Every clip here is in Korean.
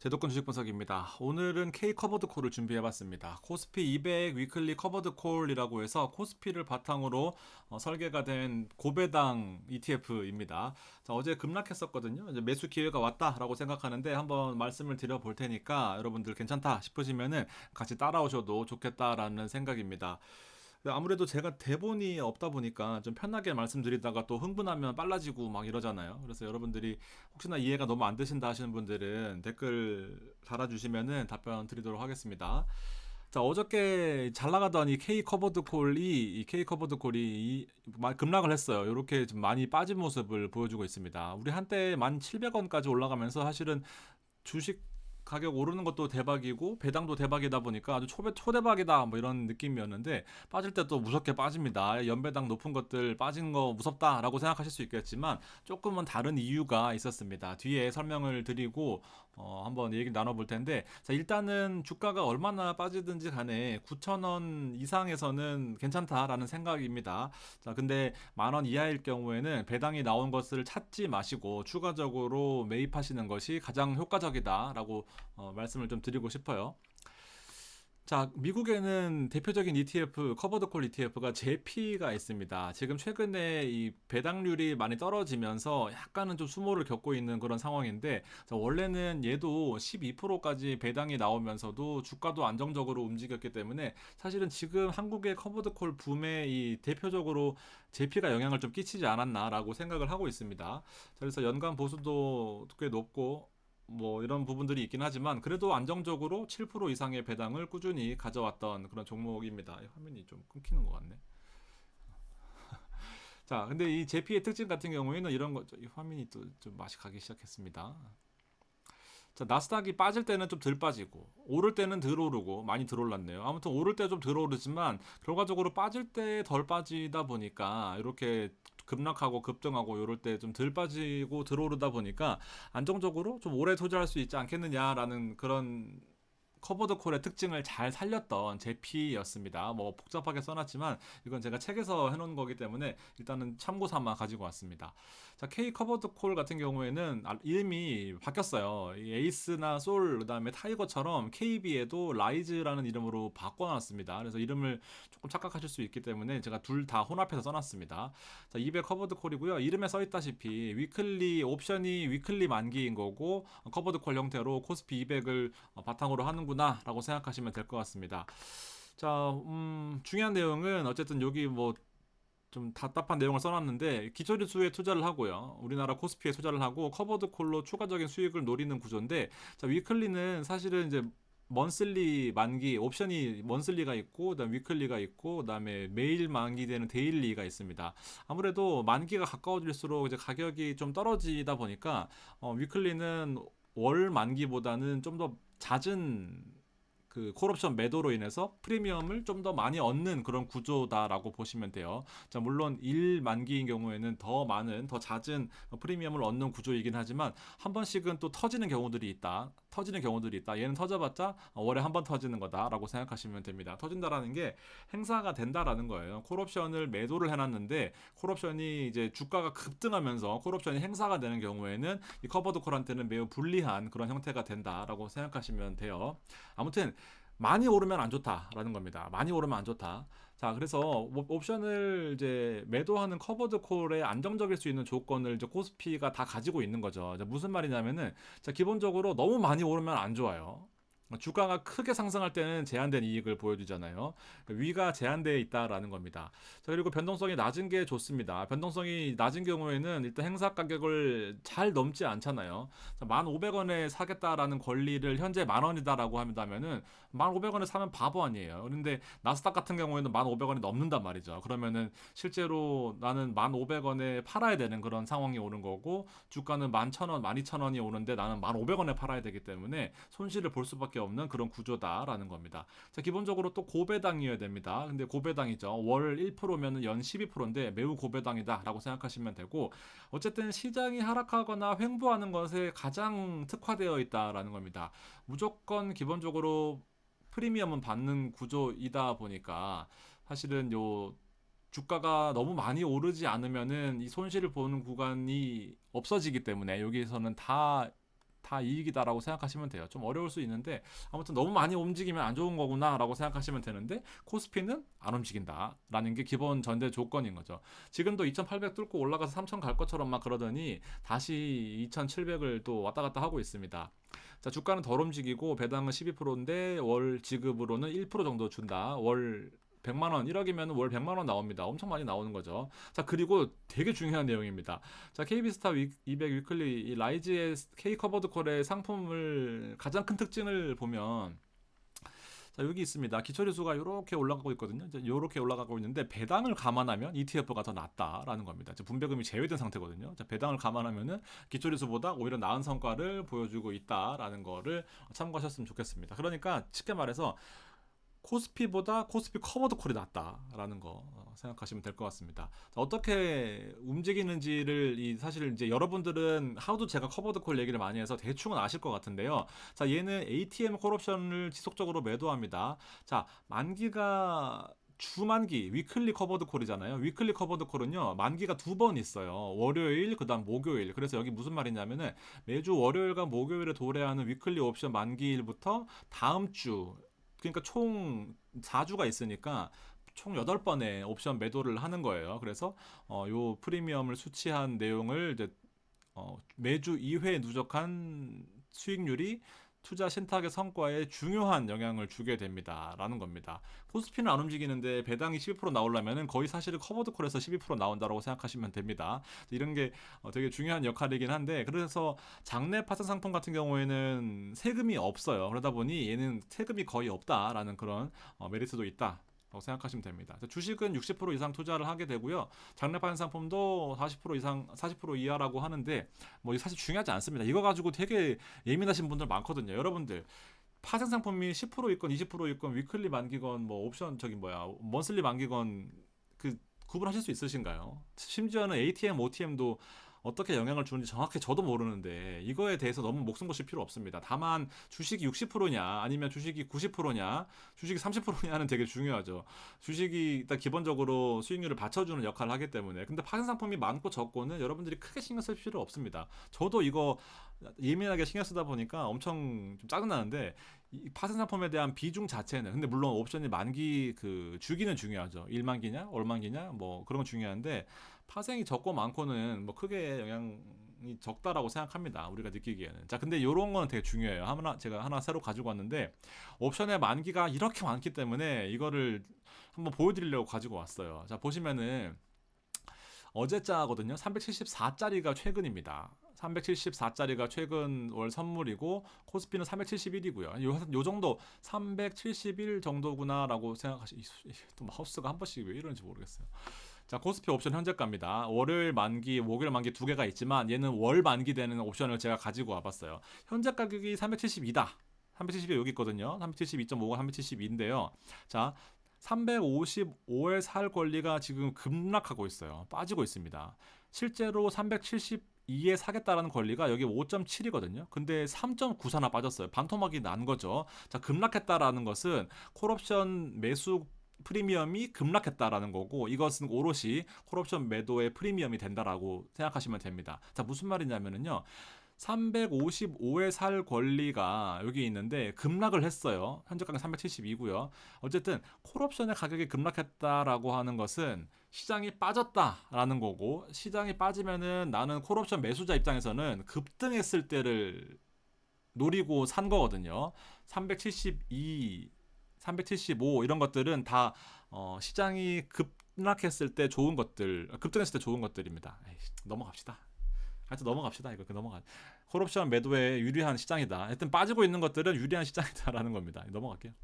제도권 주식 분석입니다. 오늘은 K 커버드 콜을 준비해봤습니다. 코스피 200 위클리 커버드 콜이라고 해서 코스피를 바탕으로 설계가 된 고배당 ETF입니다. 자, 어제 급락했었거든요. 이제 매수 기회가 왔다라고 생각하는데 한번 말씀을 드려볼 테니까 여러분들 괜찮다 싶으시면은 같이 따라오셔도 좋겠다라는 생각입니다. 아무래도 제가 대본이 없다 보니까 좀 편하게 말씀드리다가 또 흥분하면 빨라지고 막 이러잖아요. 그래서 여러분들이 혹시나 이해가 너무 안 되신다 하시는 분들은 댓글 달아주시면은 답변 드리도록 하겠습니다. 자, 어저께 잘 나가던 이 K 커버드 콜이 급락을 했어요. 이렇게 좀 많이 빠진 모습을 보여주고 있습니다. 우리 한때 1,700원까지 올라가면서 사실은 주식 가격 오르는 것도 대박이고 배당도 대박이다 보니까 아주 초대박이다 뭐 이런 느낌이었는데 빠질 때 또 무섭게 빠집니다. 연배당 높은 것들 빠진 거 무섭다라고 생각하실 수 있겠지만 조금은 다른 이유가 있었습니다. 뒤에 설명을 드리고 한번 얘기를 나눠볼 텐데, 자, 일단은 주가가 얼마나 빠지든지 간에 9,000원 이상에서는 괜찮다라는 생각입니다. 자, 근데 10,000원 이하일 경우에는 배당이 나온 것을 찾지 마시고 추가적으로 매입하시는 것이 가장 효과적이다라고 말씀을 좀 드리고 싶어요. 자, 미국에는 대표적인 ETF, 커버드 콜 ETF가 제피가 있습니다. 지금 최근에 이 배당률이 많이 떨어지면서 약간은 좀 수모를 겪고 있는 그런 상황인데, 자, 원래는 얘도 12%까지 배당이 나오면서도 주가도 안정적으로 움직였기 때문에 사실은 지금 한국의 커버드 콜 붐에 이 대표적으로 제피가 영향을 좀 끼치지 않았나라고 생각을 하고 있습니다. 자, 그래서 연간 보수도 꽤 높고 뭐 이런 부분들이 있긴 하지만 그래도 안정적으로 7% 이상의 배당을 꾸준히 가져왔던 그런 종목입니다. 화면이 좀 끊기는 것 같네. 자, 근데 이 제피의 특징 같은 경우에는 이런 거죠. 이 화면이 또 좀 맛이 가기 시작했습니다. 자, 나스닥이 빠질 때는 좀 덜 빠지고 오를 때는 덜 오르고 많이 덜 올랐네요. 아무튼 오를 때 좀 덜 오르지만 결과적으로 빠질 때 덜 빠지다 보니까 이렇게 급락하고 급등하고 이럴 때 좀 덜 빠지고 덜 오르다 보니까 안정적으로 좀 오래 투자할 수 있지 않겠느냐라는 그런 커버드 콜의 특징을 잘 살렸던 제피였습니다. 뭐 복잡하게 써놨지만 이건 제가 책에서 해놓은 거기 때문에 일단은 참고 삼아 가지고 왔습니다. 자, K 커버드 콜 같은 경우에는 이름이 바뀌었어요. 이 에이스나 솔 그다음에 타이거처럼 KB에도 라이즈라는 이름으로 바꿔놨습니다. 그래서 이름을 조금 착각하실 수 있기 때문에 제가 둘 다 혼합해서 써놨습니다. 자, 200 커버드 콜이고요. 이름에 써있다시피 위클리 옵션이 위클리 만기인 거고 커버드 콜 형태로 코스피 200을 바탕으로 하는구나 라고 생각하시면 될 것 같습니다. 자, 중요한 내용은 어쨌든 여기 뭐 좀 답답한 내용을 써놨는데 기초리수에 투자를 하고요. 우리나라 코스피에 투자를 하고 커버드 콜로 추가적인 수익을 노리는 구조인데, 자, 위클리는 사실은 이제 먼슬리 만기 옵션이 먼슬리가 있고 그다음 위클리가 있고 그다음에 매일 만기되는 데일리가 있습니다. 아무래도 만기가 가까워질수록 이제 가격이 좀 떨어지다 보니까 위클리는 월 만기보다는 좀 더 잦은 그 콜옵션 매도로 인해서 프리미엄을 좀 더 많이 얻는 그런 구조다라고 보시면 돼요. 자, 물론 1 만기인 경우에는 더 많은 더 잦은 프리미엄을 얻는 구조이긴 하지만 한 번씩은 또 터지는 경우들이 있다. 터지는 경우들이 있다. 얘는 터져봤자 월에 한 번 터지는 거다라고 생각하시면 됩니다. 터진다라는 게 행사가 된다라는 거예요. 콜옵션을 매도를 해놨는데 콜옵션이 이제 주가가 급등하면서 콜옵션이 행사가 되는 경우에는 이 커버드 콜한테는 매우 불리한 그런 형태가 된다라고 생각하시면 돼요. 아무튼 많이 오르면 안 좋다라는 겁니다. 많이 오르면 안 좋다. 자, 그래서 옵션을 이제 매도하는 커버드 콜에 안정적일 수 있는 조건을 이제 코스피가 다 가지고 있는 거죠. 무슨 말이냐면은, 자, 기본적으로 너무 많이 오르면 안 좋아요. 주가가 크게 상승할 때는 제한된 이익을 보여주잖아요. 위가 제한되어 있다라는 겁니다. 자, 그리고 변동성이 낮은 게 좋습니다. 변동성이 낮은 경우에는 일단 행사 가격을 잘 넘지 않잖아요. 1,500원에 사겠다라는 권리를 현재 10,000원이다라고 한다면은 1,500원에 사면 바보 아니에요. 그런데 나스닥 같은 경우에는 1,500원이 넘는단 말이죠. 그러면은 실제로 나는 1,500원에 팔아야 되는 그런 상황이 오는 거고, 주가는 11,000원, 12,000원이 오는데 나는 1,500원에 팔아야 되기 때문에 손실을 볼 수밖에 없는 그런 구조다라는 겁니다. 자, 기본적으로 또 고배당이어야 됩니다. 근데 고배당이죠. 월 1%면은 연 12%인데 매우 고배당이다라고 생각하시면 되고, 어쨌든 시장이 하락하거나 횡보하는 것에 가장 특화되어 있다라는 겁니다. 무조건 기본적으로 프리미엄은 받는 구조이다 보니까 사실은 요 주가가 너무 많이 오르지 않으면은 이 손실을 보는 구간이 없어지기 때문에 여기에서는 다 다 이익이다라고 생각하시면 돼요. 좀 어려울 수 있는데 아무튼 너무 많이 움직이면 안 좋은 거구나라고 생각하시면 되는데 코스피는 안 움직인다라는 게 기본 전제 조건인 거죠. 지금도 2,800 뚫고 올라가서 3,000 갈 것처럼 막 그러더니 다시 2,700을 또 왔다 갔다 하고 있습니다. 자, 주가는 덜 움직이고 배당은 12%인데 월 지급으로는 1% 정도 준다. 월 100만 원, 1억이면 월 100만 원 나옵니다. 엄청 많이 나오는 거죠. 자, 그리고 되게 중요한 내용입니다. 자, KB스타 200 위클리 이 라이즈의 K 커버드 콜의 상품을 가장 큰 특징을 보면 자, 여기 있습니다. 기초지수가 이렇게 올라가고 있거든요. 이렇게 올라가고 있는데 배당을 감안하면 ETF가 더 낫다라는 겁니다. 분배금이 제외된 상태거든요. 자, 배당을 감안하면은 기초지수보다 오히려 나은 성과를 보여주고 있다라는 거를 참고하셨으면 좋겠습니다. 그러니까 쉽게 말해서 코스피보다 코스피 커버드 콜이 낫다라는 거 생각하시면 될 것 같습니다. 자, 어떻게 움직이는지를 사실 이제 여러분들은 하도 제가 커버드 콜 얘기를 많이 해서 대충은 아실 것 같은데요. 자, 얘는 ATM 콜옵션을 지속적으로 매도합니다. 자, 만기가 주만기 위클리 커버드 콜이잖아요. 위클리 커버드 콜은요 만기가 2번 있어요. 월요일 그다음 목요일. 그래서 여기 무슨 말이냐면은 매주 월요일과 목요일에 도래하는 위클리 옵션 만기일부터 다음 주 그러니까 총 4주가 있으니까 총 8번의 옵션 매도를 하는 거예요. 그래서 요 프리미엄을 수치한 내용을 이제 매주 2회 누적한 수익률이 투자 신탁의 성과에 중요한 영향을 주게 됩니다라는 겁니다. 코스피는 안 움직이는데 배당이 12% 나오려면은 거의 사실은 커버드 콜에서 12% 나온다라고 생각하시면 됩니다. 이런 게 되게 중요한 역할이긴 한데 그래서 장내 파생 상품 같은 경우에는 세금이 없어요. 그러다 보니 얘는 세금이 거의 없다라는 그런 메리트도 있다. 생각하시면 됩니다. 주식은 60% 이상 투자를 하게 되고요. 장내 파생 상품도 40% 이상, 40% 이하라고 하는데 뭐 사실 중요하지 않습니다. 이거 가지고 되게 예민하신 분들 많거든요. 여러분들 파생 상품이 10% 있건 20% 있건 위클리 만기건 뭐 옵션 먼슬리 만기건 그 구분하실 수 있으신가요? 심지어는 ATM, OTM도 어떻게 영향을 주는지 정확히 저도 모르는데 이거에 대해서 너무 목숨 거실 필요 없습니다. 다만 주식이 60%냐 아니면 주식이 90%냐 주식이 30%냐는 되게 중요하죠. 주식이 일단 기본적으로 수익률을 받쳐주는 역할을 하기 때문에 근데 파생 상품이 많고 적고는 여러분들이 크게 신경 쓸 필요 없습니다. 저도 이거 예민하게 신경 쓰다 보니까 엄청 좀 짜증나는데 이 파생 상품에 대한 비중 자체는 근데 물론 옵션이 만기 그 주기는 중요하죠. 1만기냐 월만기냐 뭐 그런 건 중요한데 파생이 적고 많고는 뭐 크게 영향이 적다라고 생각합니다. 우리가 느끼기에는. 자, 근데 이런 거는 되게 중요해요. 제가 하나 새로 가지고 왔는데 옵션의 만기가 이렇게 많기 때문에 이거를 한번 보여드리려고 가지고 왔어요. 자, 보시면은 어제자거든요. 374짜리가 최근입니다. 374짜리가 최근 월 선물이고 코스피는 371이고요. 요 정도 371 정도구나라고 또 마우스가 한 번씩 왜 이러는지 모르겠어요. 자, 코스피 옵션 현재가입니다. 월요일 만기, 목요일 만기 두 개가 있지만 얘는 월 만기 되는 옵션을 제가 가지고 와봤어요. 현재 가격이 372다. 372 여기 있거든요. 372.5가 372인데요. 자, 355에 살 권리가 지금 급락하고 있어요. 빠지고 있습니다. 실제로 372에 사겠다라는 권리가 여기 5.7이거든요. 근데 3.94나 빠졌어요. 반토막이 난 거죠. 자, 급락했다라는 것은 콜옵션 매수 프리미엄이 급락했다라는 거고 이것은 오롯이 콜옵션 매도의 프리미엄이 된다라고 생각하시면 됩니다. 자, 무슨 말이냐면요. 355에 살 권리가 여기 있는데 급락을 했어요. 현재 가격 372고요. 어쨌든 콜옵션의 가격이 급락했다라고 하는 것은 시장이 빠졌다라는 거고 시장이 빠지면은 나는 콜옵션 매수자 입장에서는 급등했을 때를 노리고 산 거거든요. 372 375 이런 것들은 다 시장이 급락했을 때 좋은 것들, 급등했을 때 좋은 것들입니다. 넘어갑시다. 하여튼 넘어갑시다. 이거 넘어가. 콜옵션 매도에 유리한 시장이다. 하여튼 빠지고 있는 것들은 유리한 시장이다라는 겁니다. 넘어갈게요.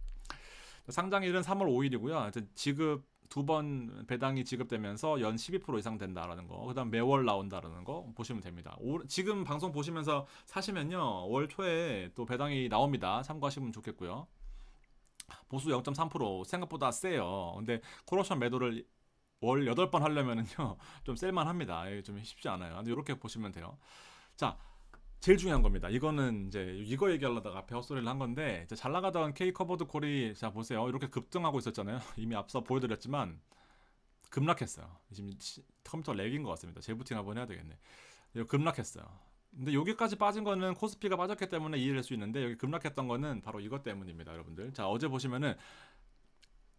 상장일은 3월 5일이고요. 하여튼 지급 2번 배당이 지급되면서 연 12% 이상 된다라는 거. 그다음 매월 나온다라는 거 보시면 됩니다. 지금 방송 보시면서 사시면요. 월 초에 또 배당이 나옵니다. 참고하시면 좋겠고요. 보수 0.3% 생각보다 세요. 근데 콜옵션 매도를 월 8번 하려면은요. 좀 셀만합니다. 좀 쉽지 않아요. 근데 이렇게 보시면 돼요. 자, 제일 중요한 겁니다. 이거는 이제 이거 얘기하려다가 앞에 헛소리를 한 건데 잘 나가던 K 커버드 콜이 자 보세요. 이렇게 급등하고 있었잖아요. 이미 앞서 보여드렸지만 급락했어요. 지금 컴퓨터 렉인 것 같습니다. 재부팅 한번 해야 되겠네. 이거 급락했어요. 근데 여기까지 빠진 거는 코스피가 빠졌기 때문에 이해를 할 수 있는데 여기 급락했던 거는 바로 이것 때문입니다, 여러분들. 자, 어제 보시면은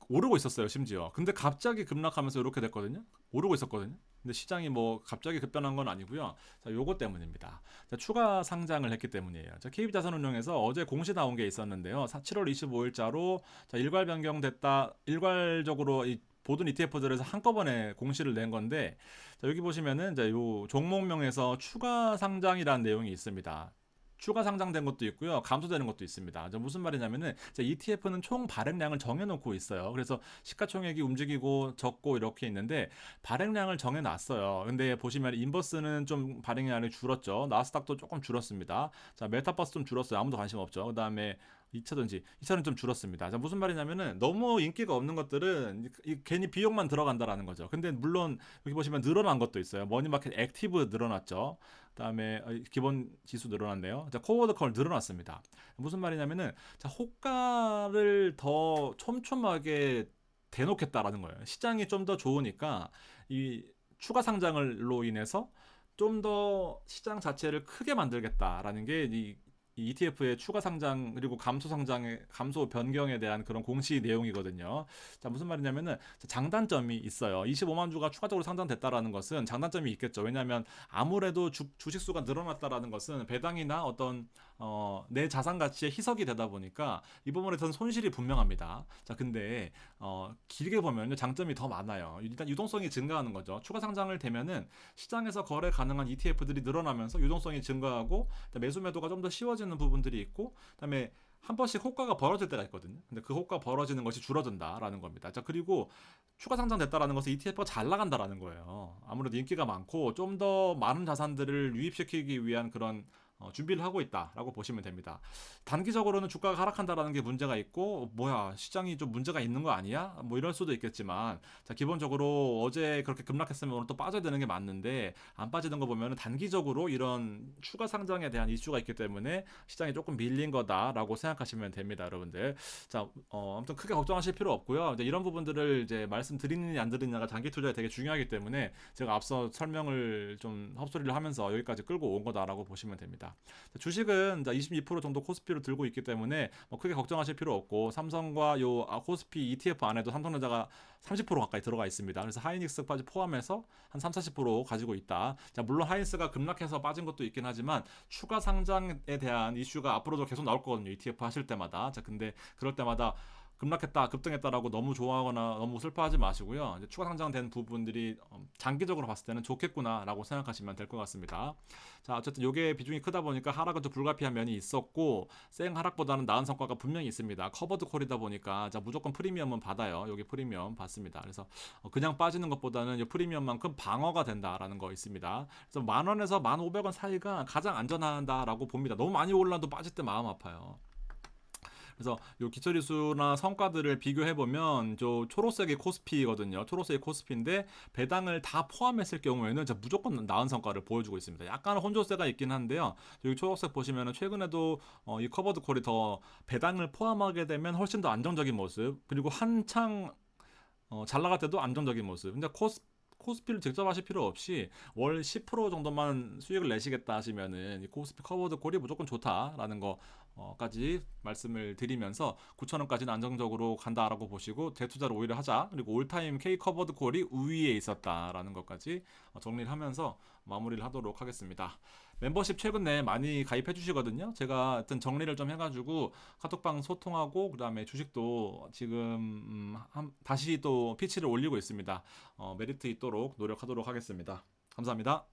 오르고 있었어요, 심지어. 근데 갑자기 급락하면서 이렇게 됐거든요. 오르고 있었거든요. 근데 시장이 뭐 갑자기 급변한 건 아니고요. 자, 요거 때문입니다. 자, 추가 상장을 했기 때문이에요. 자, KB자산운용에서 어제 공시 나온 게 있었는데요. 7월 25일자로 자, 일괄 변경됐다. 일괄적으로 이 모든 ETF들에서 한꺼번에 공시를 낸 건데, 자, 여기 보시면은 자, 요 종목명에서 추가 상장이라는 내용이 있습니다. 추가 상장된 것도 있고요. 감소되는 것도 있습니다. 무슨 말이냐면은 ETF는 총 발행량을 정해놓고 있어요. 그래서 시가총액이 움직이고 적고 이렇게 있는데 발행량을 정해놨어요. 근데 보시면 인버스는 좀 발행량이 줄었죠. 나스닥도 조금 줄었습니다. 자, 메타버스 좀 줄었어요. 아무도 관심 없죠. 그 다음에 2차는 좀 줄었습니다. 자, 무슨 말이냐면은 너무 인기가 없는 것들은 괜히 비용만 들어간다라는 거죠. 근데 물론 여기 보시면 늘어난 것도 있어요. 머니마켓 액티브 늘어났죠. 그다음에 기본 지수 늘어났네요. 자, 코어드 컬 늘어났습니다. 무슨 말이냐면은 자, 호가를 더 촘촘하게 대놓겠다라는 거예요. 시장이 좀 더 좋으니까 이 추가 상장을로 인해서 좀 더 시장 자체를 크게 만들겠다라는 게 이 ETF의 추가 상장 그리고 감소 상장의 감소 변경에 대한 그런 공시 내용이거든요. 자, 무슨 말이냐면은 장단점이 있어요. 25만 주가 추가적으로 상장됐다라는 것은 장단점이 있겠죠. 왜냐하면 아무래도 주식 수가 늘어났다라는 것은 배당이나 어떤 내 자산 가치의 희석이 되다 보니까 이 부분에 대해서는 손실이 분명합니다. 자, 근데 길게 보면 장점이 더 많아요. 일단 유동성이 증가하는 거죠. 추가 상장을 되면은 시장에서 거래 가능한 ETF들이 늘어나면서 유동성이 증가하고 매수 매도가 좀 더 쉬워지는 부분들이 있고, 그다음에 한 번씩 호가가 벌어질 때가 있거든요. 근데 그 호가 벌어지는 것이 줄어든다라는 겁니다. 자, 그리고 추가 상장됐다라는 것은 ETF가 잘 나간다라는 거예요. 아무래도 인기가 많고 좀 더 많은 자산들을 유입시키기 위한 그런 준비를 하고 있다라고 보시면 됩니다. 단기적으로는 주가가 하락한다라는 게 문제가 있고, 뭐야 시장이 좀 문제가 있는 거 아니야? 뭐 이럴 수도 있겠지만, 자, 기본적으로 어제 그렇게 급락했으면 오늘 또 빠져야 되는 게 맞는데 안 빠지는 거 보면 단기적으로 이런 추가 상장에 대한 이슈가 있기 때문에 시장이 조금 밀린 거다라고 생각하시면 됩니다, 여러분들. 자, 아무튼 크게 걱정하실 필요 없고요. 이제 이런 부분들을 이제 말씀드리느냐 안 드리느냐가 장기 투자에 되게 중요하기 때문에 제가 앞서 설명을 좀 헛소리를 하면서 여기까지 끌고 온 거다라고 보시면 됩니다. 주식은 22% 정도 코스피로 들고 있기 때문에 뭐 크게 걱정하실 필요 없고, 삼성과 요 코스피 ETF 안에도 삼성전자가 30% 가까이 들어가 있습니다. 그래서 하이닉스까지 포함해서 한 3, 40% 가지고 있다. 자, 물론 하이닉스가 급락해서 빠진 것도 있긴 하지만 추가 상장에 대한 이슈가 앞으로도 계속 나올 거거든요. ETF 하실 때마다. 자, 근데 그럴 때마다 급락했다, 급등했다라고 너무 좋아하거나 너무 슬퍼하지 마시고요. 이제 추가 상장된 부분들이 장기적으로 봤을 때는 좋겠구나라고 생각하시면 될 것 같습니다. 자, 어쨌든 이게 비중이 크다 보니까 하락은 좀 불가피한 면이 있었고, 생 하락보다는 나은 성과가 분명히 있습니다. 커버드 콜이다 보니까 자, 무조건 프리미엄은 받아요. 여기 프리미엄 받습니다. 그래서 그냥 빠지는 것보다는 이 프리미엄만큼 방어가 된다라는 거 있습니다. 그래서 10,000원에서 1,500원 사이가 가장 안전하다라고 봅니다. 너무 많이 올라도 빠질 때 마음 아파요. 그래서 요 기초리수나 성과들을 비교해 보면 저 초록색이 코스피거든요. 초록색이 코스피인데 배당을 다 포함했을 경우에는 진짜 무조건 나은 성과를 보여주고 있습니다. 약간 혼조세가 있긴 한데요. 여기 초록색 보시면은 최근에도 이 커버드 콜이 더 배당을 포함하게 되면 훨씬 더 안정적인 모습, 그리고 한창 잘 나갈 때도 안정적인 모습. 근데 코스피를 직접 하실 필요 없이 월 10% 정도만 수익을 내시겠다 하시면은 이 코스피 커버드 콜이 무조건 좋다라는 거까지 말씀을 드리면서 9,000원까지는 안정적으로 간다라고 보시고 재투자를 오히려 하자. 그리고 올타임 K 커버드 콜이 우위에 있었다라는 것까지 정리를 하면서 마무리를 하도록 하겠습니다. 멤버십 최근 내에 많이 가입해 주시거든요. 제가 하여튼 정리를 좀 해가지고 카톡방 소통하고, 그 다음에 주식도 지금 다시 또 피치를 올리고 있습니다. 메리트 있도록 노력하도록 하겠습니다. 감사합니다.